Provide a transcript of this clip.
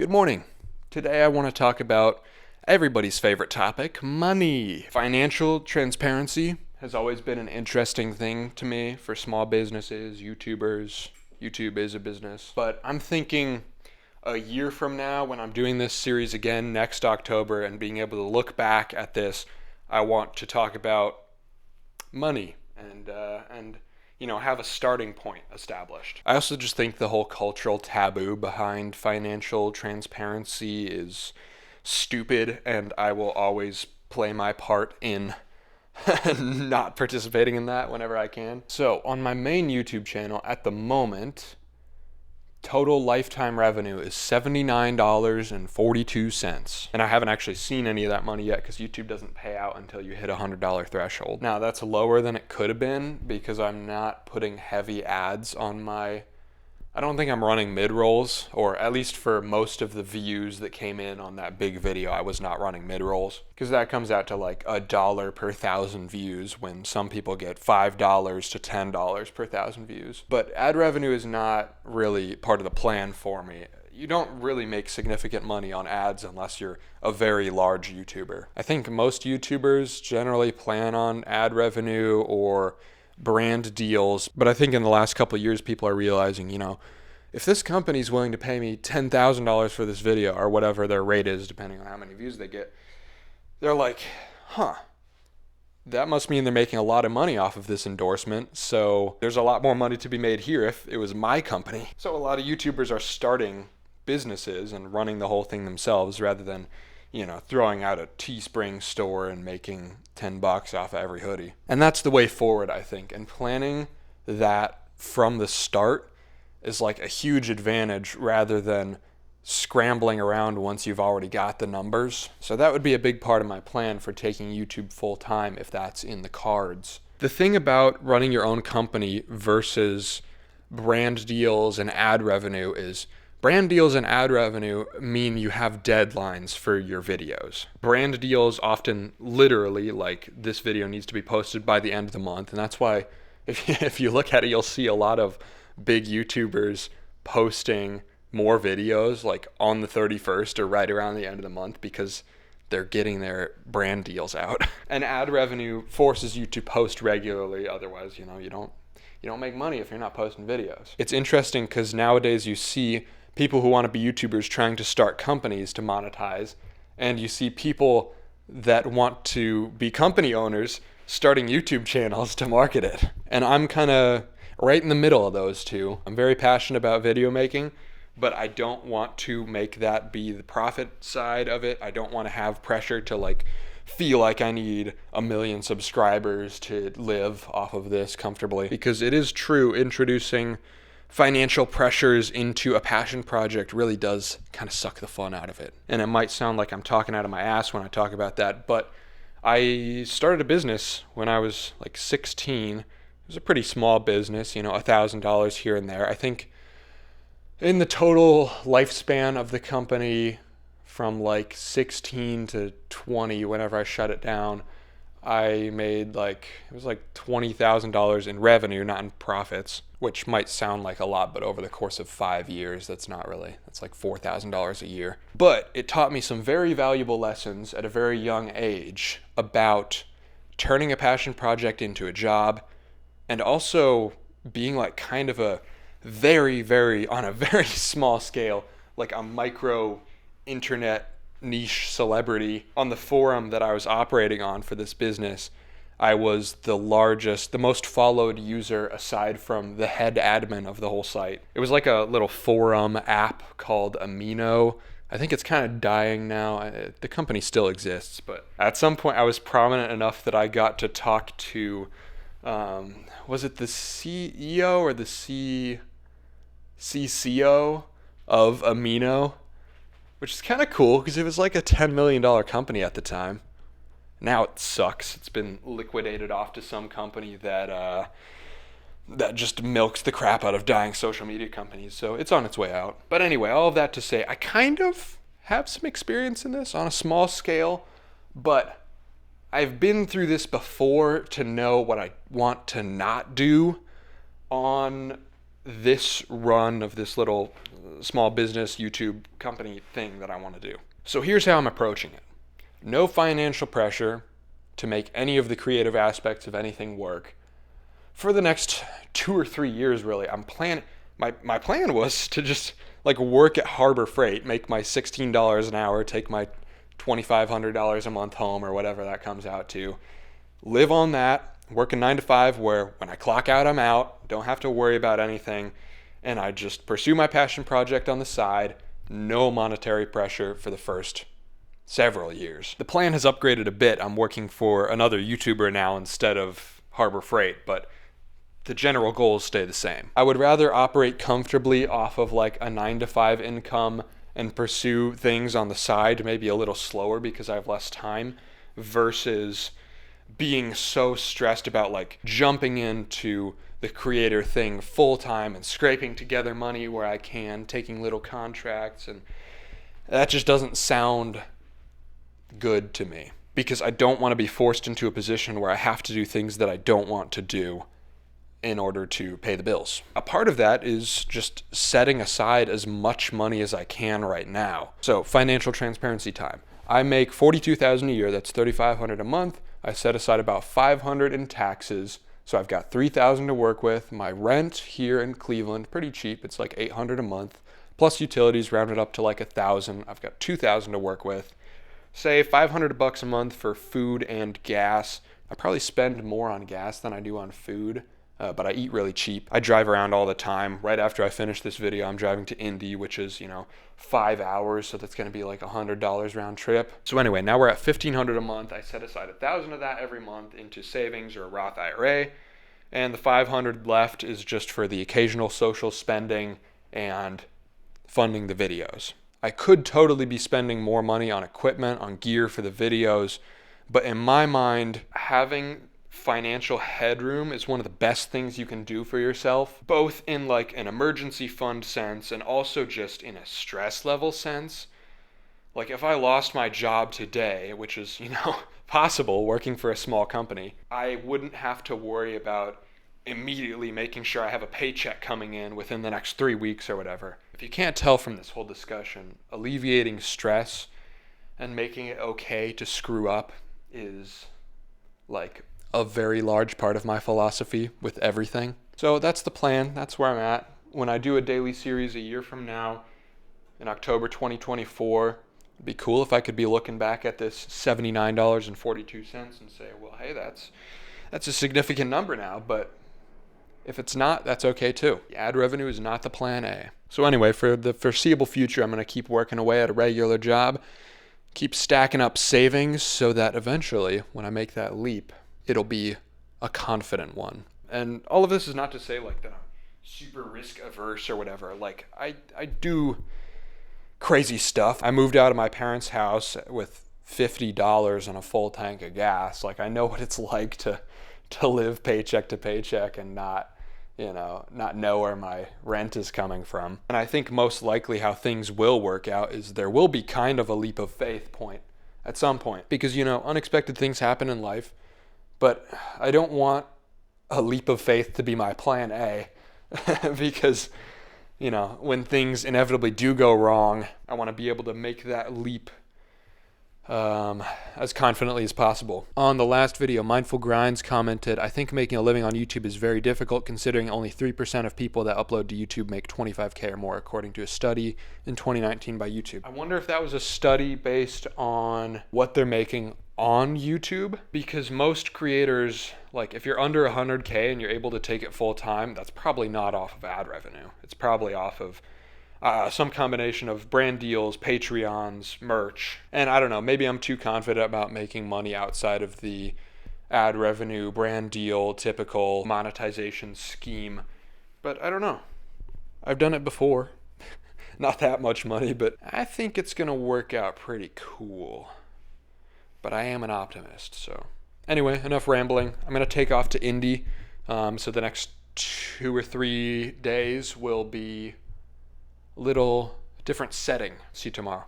Good morning. Today I want to talk about everybody's favorite topic, money. Financial transparency has always been an interesting thing to me for small businesses, YouTubers. YouTube is a business. But I'm thinking a year from now, when I'm doing this series again next October and being able to look back at this, I want to talk about money and have a starting point established. I also just think the whole cultural taboo behind financial transparency is stupid, and I will always play my part in not participating in that whenever I can. So, on my main YouTube channel at the moment, total lifetime revenue is $79.42. And I haven't actually seen any of that money yet because YouTube doesn't pay out until you hit a $100 threshold. Now, that's lower than it could have been because I'm not putting heavy ads on my... I don't think I'm running mid-rolls, or at least for most of the views that came in on that big video, I was not running mid-rolls, because that comes out to like $1 per 1,000 views when some people get $5 to $10 per 1,000 views. But ad revenue is not really part of the plan for me. You don't really make significant money on ads unless you're a very large YouTuber. I think most YouTubers generally plan on ad revenue or brand deals, but I think in the last couple of years people are realizing, if this company's willing to pay me $10,000 for this video, or whatever their rate is depending on how many views they get, they're like, that must mean they're making a lot of money off of this endorsement, so there's a lot more money to be made here if it was my company. So a lot of YouTubers are starting businesses and running the whole thing themselves rather than throwing out a Teespring store and making $10 off of every hoodie. And that's the way forward, I think. And planning that from the start is like a huge advantage rather than scrambling around once you've already got the numbers. So that would be a big part of my plan for taking YouTube full time if that's in the cards. The thing about running your own company versus brand deals and ad revenue is brand deals and ad revenue mean you have deadlines for your videos. Brand deals often literally, like, this video needs to be posted by the end of the month. And that's why if you look at it, you'll see a lot of big YouTubers posting more videos like on the 31st or right around the end of the month because they're getting their brand deals out. And ad revenue forces you to post regularly. Otherwise, you don't make money if you're not posting videos. It's interesting because nowadays you see people who want to be YouTubers trying to start companies to monetize, and you see people that want to be company owners starting YouTube channels to market it. And I'm kind of right in the middle of those two. I'm very passionate about video making, but I don't want to make that be the profit side of it. I don't want to have pressure to feel like I need 1 million subscribers to live off of this comfortably, because it is true, introducing financial pressures into a passion project really does kind of suck the fun out of it. And it might sound like I'm talking out of my ass when I talk about that, but I started a business when I was 16. It was a pretty small business, $1,000 here and there. I think in the total lifespan of the company from 16 to 20, whenever I shut it down, I made it was $20,000 in revenue, not in profits, which might sound like a lot, but over the course of 5 years, that's not really. That's $4,000 a year. But it taught me some very valuable lessons at a very young age about turning a passion project into a job, and also being kind of a very, very, on a very small scale, a micro internet niche celebrity. On the forum that I was operating on for this business, I was the largest, the most followed user aside from the head admin of the whole site. It was like a little forum app called Amino. I think it's kind of dying now. The company still exists, but at some point I was prominent enough that I got to talk to, was it the CEO or the CCO of Amino? Which is kind of cool because it was a $10 million company at the time. Now it sucks. It's been liquidated off to some company that just milks the crap out of dying social media companies. So it's on its way out. But anyway, all of that to say, I kind of have some experience in this on a small scale, but I've been through this before to know what I want to not do on this run of this little small business YouTube company thing that I want to do. So here's how I'm approaching it. No financial pressure to make any of the creative aspects of anything work. For the next 2 or 3 years, really, my plan was to just like work at Harbor Freight, make my $16 an hour, take my $2,500 a month home or whatever that comes out to, live on that, work a 9 to 5 where when I clock out, I'm out, don't have to worry about anything, and I just pursue my passion project on the side, no monetary pressure for the first several years. The plan has upgraded a bit. I'm working for another YouTuber now instead of Harbor Freight, but the general goals stay the same. I would rather operate comfortably off of like a 9 to 5 income and pursue things on the side, maybe a little slower because I have less time, versus being so stressed about like jumping into the creator thing full time and scraping together money where I can, taking little contracts, and that just doesn't sound good to me because I don't want to be forced into a position where I have to do things that I don't want to do in order to pay the bills. A part of that is just setting aside as much money as I can right now. So financial transparency time. I make $42,000 a year, that's $3,500 a month. I set aside about $500 in taxes. So I've got $3,000 to work with. My rent here in Cleveland, pretty cheap. It's like $800 a month, plus utilities rounded up to like $1,000. I've got $2,000 to work with. Say $500 a month for food and gas. I probably spend more on gas than I do on food. But I eat really cheap. I drive around all the time. Right after I finish this video, I'm driving to Indy, which is, 5 hours. So that's going to be like $100 round trip. So anyway, now we're at $1,500 a month. I set aside $1,000 of that every month into savings or a Roth IRA. And the $500 left is just for the occasional social spending and funding the videos. I could totally be spending more money on equipment, on gear for the videos. But in my mind, having financial headroom is one of the best things you can do for yourself, both in like an emergency fund sense and also just in a stress level sense. Like if I lost my job today, which is, possible working for a small company, I wouldn't have to worry about immediately making sure I have a paycheck coming in within the next 3 weeks or whatever. If you can't tell from this whole discussion, alleviating stress and making it okay to screw up is like a very large part of my philosophy with everything. So that's the plan. That's where I'm at. When I do a daily series a year from now, in October 2024, it'd be cool if I could be looking back at this $79.42 and say, well, hey, that's a significant number now. But if it's not, that's okay too. The ad revenue is not the plan A. So anyway, for the foreseeable future, I'm going to keep working away at a regular job, keep stacking up savings so that eventually, when I make that leap, it'll be a confident one. And all of this is not to say like that I'm super risk averse or whatever. Like I do crazy stuff. I moved out of my parents' house with $50 and a full tank of gas. Like I know what it's like to live paycheck to paycheck and not know where my rent is coming from. And I think most likely how things will work out is there will be kind of a leap of faith point at some point because, unexpected things happen in life. But I don't want a leap of faith to be my plan A because, when things inevitably do go wrong, I want to be able to make that leap as confidently as possible. On the last video, Mindful Grinds commented, I think making a living on YouTube is very difficult considering only 3% of people that upload to YouTube make $25K or more, according to a study in 2019 by YouTube. I wonder if that was a study based on what they're making on YouTube, because most creators, like if you're under 100K and you're able to take it full time, that's probably not off of ad revenue. It's probably off of some combination of brand deals, Patreons, merch. And I don't know, maybe I'm too confident about making money outside of the ad revenue, brand deal, typical monetization scheme. But I don't know. I've done it before. Not that much money, but I think it's going to work out pretty cool. But I am an optimist, so. Anyway, enough rambling. I'm going to take off to Indy. So the next 2 or 3 days will be little different setting. See you tomorrow.